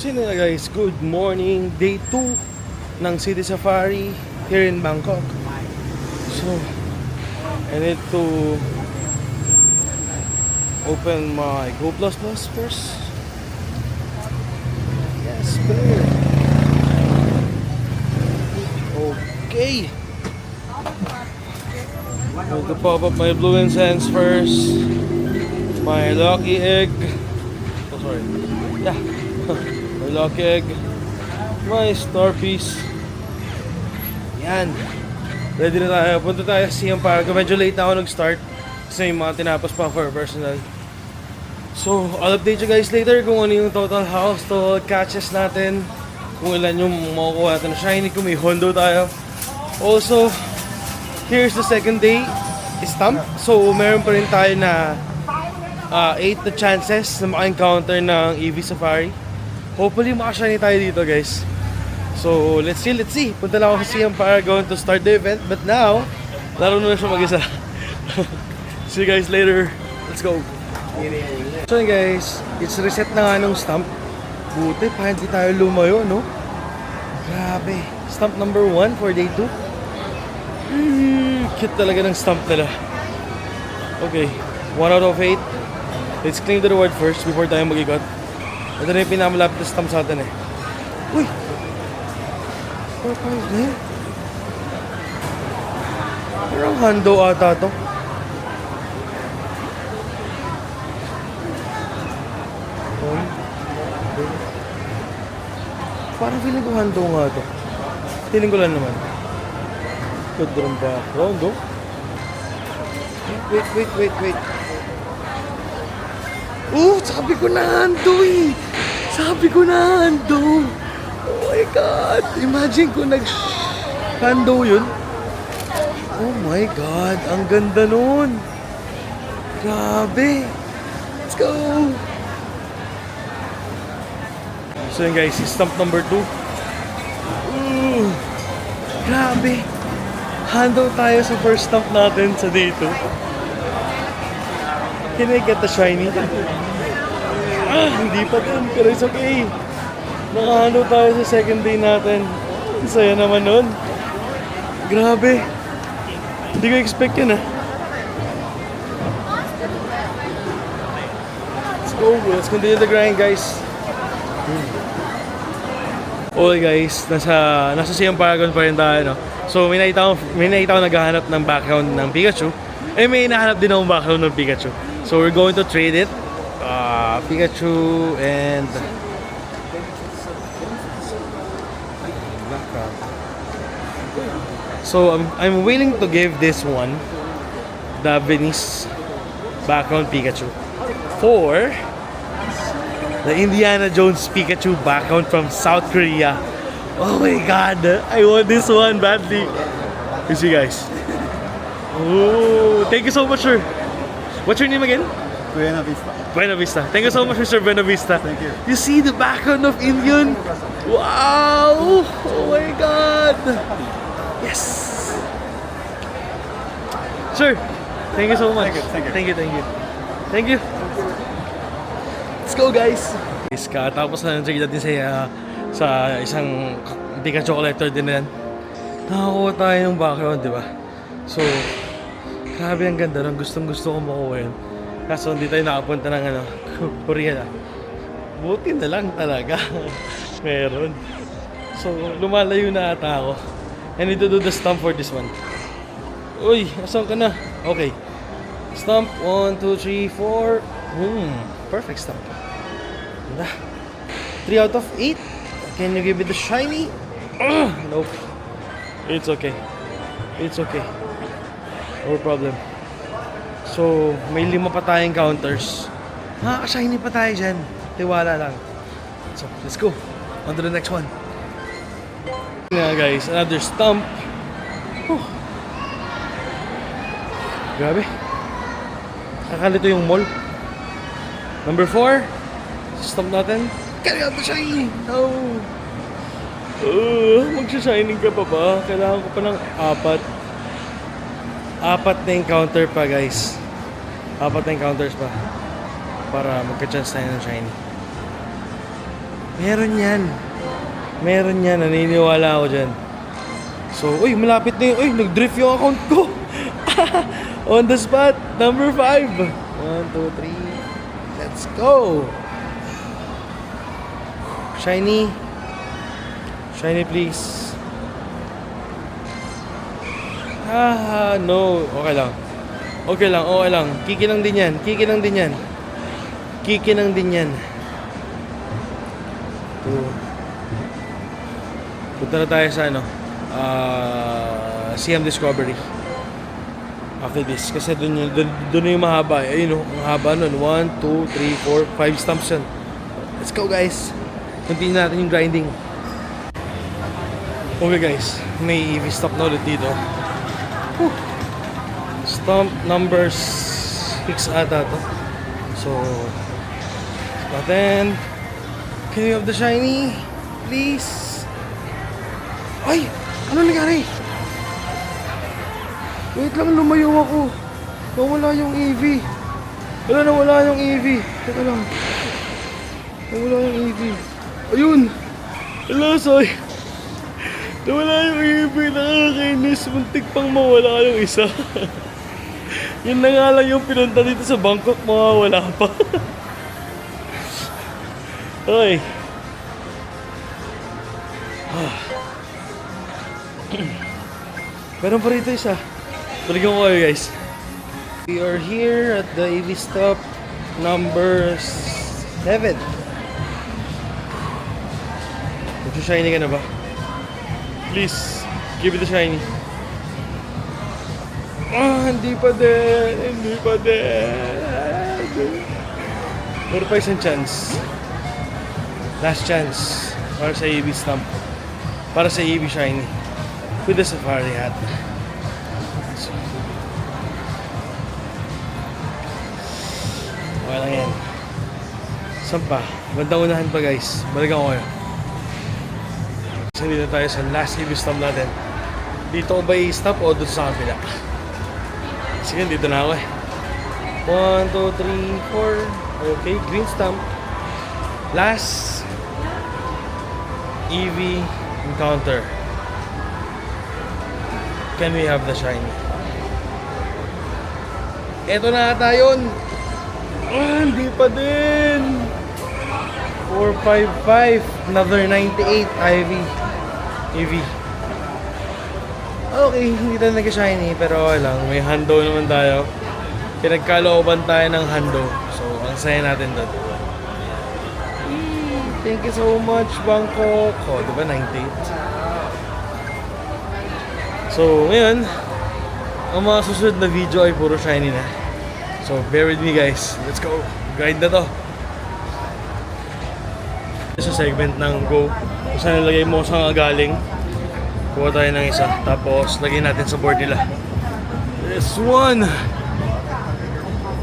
So yun na guys, good morning, day 2 ng City Safari here in Bangkok. So, I need to open my Go Plus Plus first. Yes, clear. Okay. Going to pop up my blue incense first. My lucky egg. Oh, sorry. Yeah. My lucky egg. My star piece. Yan. Ready na tayo. Punta tayo sa Siam Paragon. Medyo late na ako nag-start. Kasi may mga tinapos pa for personal. So, I'll update you guys later kung ano yung total house to catches natin. Kung ilan yung makukuha natin na shiny. Kung may Hondo tayo. Also, here's the second day stamp. So, meron pa rin tayo na 8 na chances na maka-encounter ng EV Safari. Hopefully, maka-shiny tayo dito, guys. So, let's see. Punta lang ako sa Siam Paragon to start the event. But now, laro na siya mag-isa. See you guys later. Let's go. So yun guys, it's reset na nga nung stamp. Buti pa hindi tayo lumayo, no? Grabe. Stamp number 1 for day 2. Cute talaga ng stamp nila. Okay, 1 out of 8. Let's claim the reward first before tayo mag-ikot. Ito na yung pinamalapit na stamp sa atin eh. Uy! 4-5 na yun. Parang Hondo ata to. Parang feeling ko Hondo nga to. Feeling ko lang naman. Good drum background, oh. Wait. Sabi ko na Hondo eh. Sabi ko na Hondo. Oh my God. Imagine kung Hondo yun. Oh my God. Ang ganda nun. Grabe. Let's go. So yun guys, stamp number 2. Grabe. Handle tayo sa first stamp natin sa day 2. Can I get the shiny? Hindi pa din, pero it's okay. Nakahandle tayo sa second day natin. Ang saya naman nun. Grabe. Hindi ko expect yun Let's go, let's continue the grind guys. Okay guys, nasa Siam Paragon pa rin tayo, no? So may nakita ko naghahanap ng background ng Pikachu. Eh may hinahanap din akong background ng Pikachu. So we're going to trade it. Pikachu and background. So I'm willing to give this one the Venice background Pikachu for the Indiana Jones Pikachu background from South Korea. Oh my God, I want this one badly. You see guys. Oh, thank you so much, sir. What's your name again? Buena Vista. Buena Vista. Thank you so much, Mr. Buena Vista. Thank you. You see the background of Indian? Wow! Oh my God! Yes! Sir, thank you so much. Thank you. Thank you. Let's go guys! Guys, katapos na nag-check natin sa isang Pikachu collector din na yan. Nakakuha tayo ng background, di ba? So, grabe ang ganda ng gustong-gusto kong makuha yun. Kaso hindi tayo nakapunta ng Korea na. Buti na lang talaga. Meron. So, lumalayo na ata ako. I need to do the stamp for this one. Uy, asan ka na? Okay. Stamp, 1, 2, 3, 4. Perfect stamp. 3 out of 8. Can you give me the shiny? Nope. It's okay. No problem. So, may 5 pa tayong counters. Shiny pa tayo dyan. Tiwala lang. So, let's go. On to the next one. Nga guys, another stump. Grabe. Kakalito yung mall. Number 4. Stump natin. Carry out the shiny! No! Magsha-shining ka pa ba? Kailangan ko pa ng 4 na encounter pa guys. 4 na encounters pa para magka-chance tayo ng shiny. Meron yan. Meron yan. Naniniwala ako dyan. So, uy, malapit na yun. Uy, nag-drift yung account ko. On the spot. Number 5. 1, 2, 3. Let's go. Shiny. Shiny, please. No. Okay lang. Okay lang, okay lang. Kikinang din yan. Kikinang din yan. Kikinang din yan. Punta na tayo sa ano, CM Discovery. After this. Kasi dun yung mahaba. Ayun o, ang haba nun. 1, 2, 3, 4, 5 stumps yun. Let's go guys. Continue natin yung grinding. Okay guys, may EV stop na ulit dito. Whew. Stump number 6 ata to. So, natin. Can you have the shiny? Please. Ay! Ano nangyari? Wait lang, lumayo ako. Nawala yung EV. Nawala yung EV. Teka lang. Nawala yung EV. Ayun! Hello, soy. Nawala yung EV. Nakakainis. Muntik pang mawala yung isa. Yun na nga lang yung pinunta dito sa Bangkok. Mawawala pa. Ay. Meron pa rito isa. Balikan ko kayo guys. We are here at the EV stop number 7. Shiny ka na ba? Please, give it a shiny. Hindi pa din. Hindi pa din. Meron pa isang chance. Last chance. Para sa EV stamp. Para sa EV shiny. With the safari hat. So. Okay lang yan. Saan pa? Bandang unahan pa guys. Balikan ko kayo. Dito tayo sa last EV stop natin. Dito ko ba i-stop o doon sa kabila? Sige, dito na ako eh. 1, 2, 3, 4. Okay, green stamp. Last EV encounter. Can we have the shiny? Eto na ata yun. Hindi pa din. 455. Another 98 IV. EV. Okay, hindi tayo nag-shiny pero okay lang. May hando naman tayo. Pinagkalooban tayo ng hando. So, ang saya natin doon. Thank you so much, Bangkok. Oh, diba 98? So, ngayon, ang mga susunod na video ay puro shiny na. So, bear with me guys. Let's go. Grind na to. Sa segment ng Go, kung saan nalagay mo saan galing, kuha tayo ng isa, tapos lagay natin sa board nila. This one,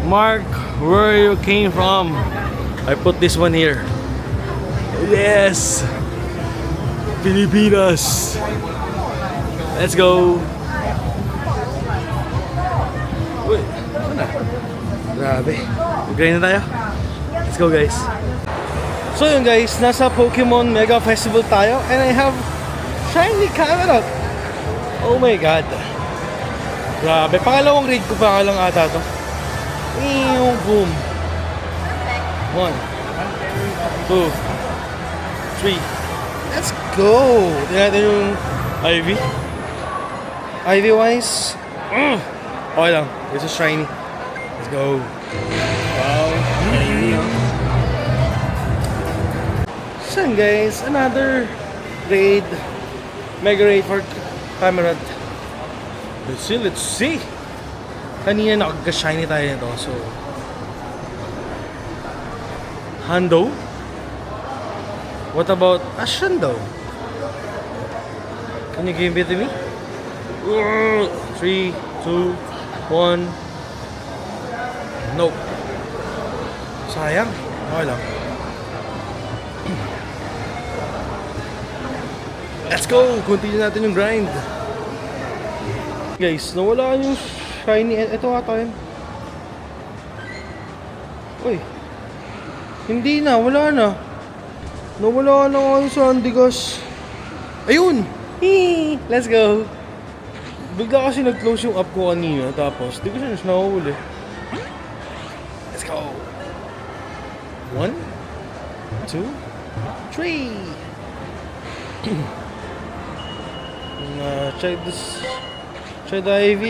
mark where you came from. I put this one here. Yes, Pilipinas. Let's go. Uy, ano na? Grabe. Grind na tayo. Let's go guys. So yun guys, nasa Pokemon Mega Festival tayo and I have shiny Camerupt. Oh my god. Grabe, pangalawang raid ko pa lang ata to. Boom. 1, 2, 3. Let's go. Tingnan natin yung Ivy. Ivy wise. Okay lang, this is shiny. Let's go. Wow. Guys, another raid, mega raid for Camerupt. Let's see. Kanina nakaka-shiny tayo nito, so Hando. What about Ashando? Can you give it to me? 3, 2, 1. Nope. Sayang. Okay lang. Let's go! Continue natin yung grind. Guys, nawala yung shiny. Ito ata yun. Uy. Hindi na, wala na. Nawala na nga yung Sandigas. Ayun! Hee! Let's go! Bigla kasi nag-close yung app ko kanina, tapos di ko siya nakahuli. Let's go! 1, 2, 3! Try this. Try the IV.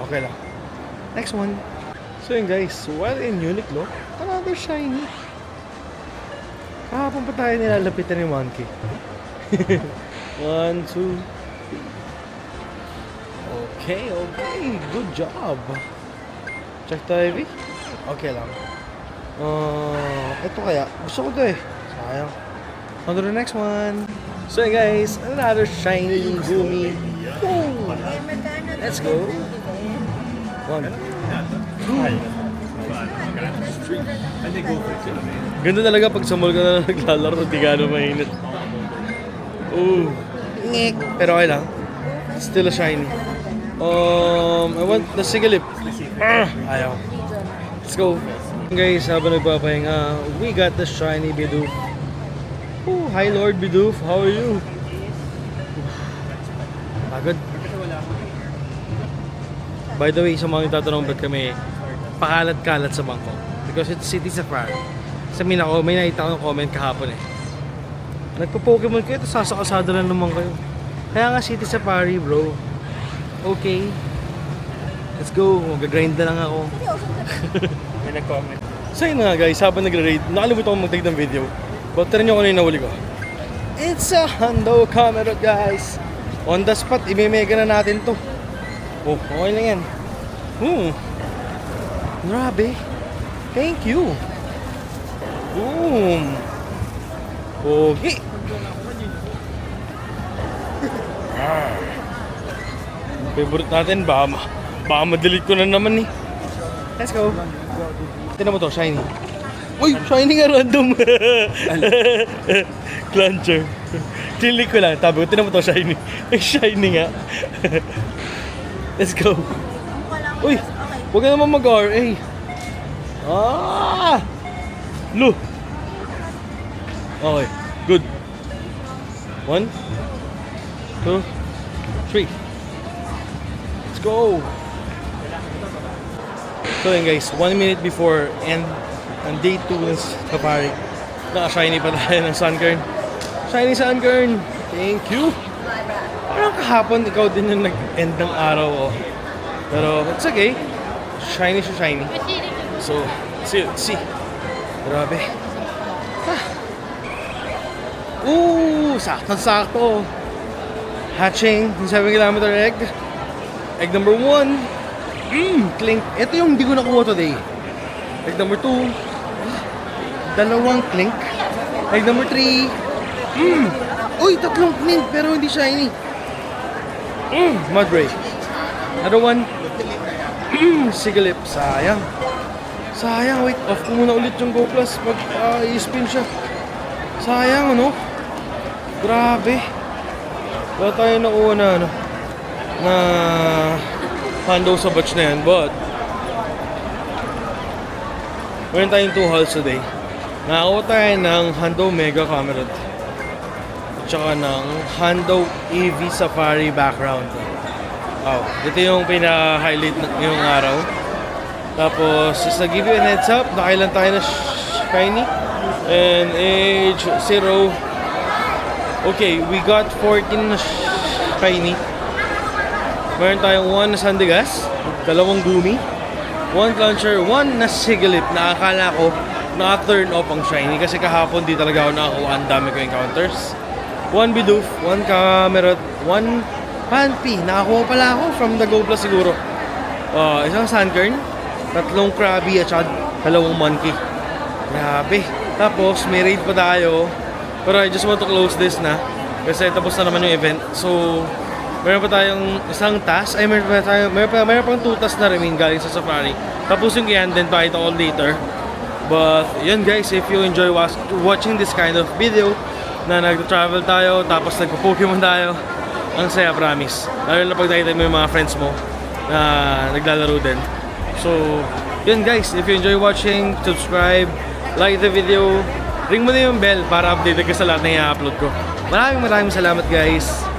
Okay lang. Next one. So yun guys, while in Uniqlo, another shiny. Kahapon pa tayo nilalapitan ni Monkey. 1, 2. Okay. Good job. Check the IV. Okay lang. Ito kaya. Gusto ko to eh. Sayang. On to the next one. So guys, another shiny Gumi. Woo! Let's go. 1, 2. Ganda talaga pag sa mall ka na naglalaro, di gano'ng mainit. Ooh. Ngek. Pero okay lang. Still a shiny. I want the Sigalip. Ayaw. Let's go. Guys, habang nagpapahinga, we got the shiny Bidoof. Oh, hi Lord Bidoof, how are you? Pagod. By the way, sa mga tatanong ba't kami pakalat-kalat sa bangko? Because it's City Safari. Sabihin ako, may nakita akong comment kahapon eh. Nagpo-Pokemon kayo, ito sasakasada lang naman kayo. Kaya nga City Safari bro. Okay. Let's go, mag-grind na lang ako. May nag-comment. So yun nga guys, habang nagre-raid, nakalimutan ko mag-take ng video. But tira nyo kung ano yung nahuli ko. It's a Hundo camera guys. On the spot, imemega na natin to. Oh, okay lang yan. Grabe. Thank you. Boom. Okay. Favorite natin, baka ma-delete ko na naman eh. Let's go. Tignan mo to, shiny. Uy, shiny nga random. Cluncher. Click ko lang, tabi ko, tignan mo to, shiny. Shiny nga. Let's go. Uy, huwag ka naman mag-RA. Lu. Okay, good. 1, 2, 3. Let's go. So yun guys, 1 minute before and day 2 ng Safari, naka-shiny pa tayo ng Sunkern. Shiny Sunkern! Thank you! Parang kahapon ikaw din yung nag-end ng araw oh. Pero it's okay. Shiny siya shiny. So, let's see. Grabe. Sakto-sakto. Hatching, 7km egg. Egg number 1. Clink. Ito yung hindi ko nakuha today. Egg number 2. Dalawang clink. Egg number 3. Uy, tatlong clink pero hindi shiny. Mudbray. Another one. Sigalip. Sayang. Wait, off ko muna ulit yung Go Plus pag i-spin siya. Sayang, ano? Grabe. Wala tayo nakuha na Hundo sa batch na yan, but meron tayong 2 hauls today. Nakakuha tayo ng Hundo Mega Camerad at saka ng Hundo EV Safari background. Wow, ito yung pina-highlight ngayong araw. Tapos, just to give you a heads up, nakailan tayo na shiny and age 0. Okay, we got 14 na shiny. Meron tayong 1 na Sandigas, 2 Gumi, 1 Cluncher, 1 na Sigalip na akala ko naka-turn off ang shiny kasi kahapon di talaga ako nakakuha, ang dami ko encounters. 1 Bidoof, 1 Camerot, 1 Panpy, nakakuha pala ako from the Go Plus siguro. Isang Sunkern, 3 Krabby at saka 2 Monkey. Grabe. Tapos may raid pa tayo, pero I just want to close this na kasi tapos na naman yung event. So meron pa tayong isang task, ay meron pang 2 tasks na remain galing sa Safari. Tapos yung yan din pakita ko later. But yun guys, if you enjoy watching this kind of video na nag-travel tayo tapos nagpo-Pokemon tayo, ang saya, promise. Lalo na pag nakita mo yung mga friends mo na naglalaro din. So yun guys, if you enjoy watching, subscribe, like the video, ring mo na yung bell para updated ka sa lahat na i-upload ko. Maraming salamat guys.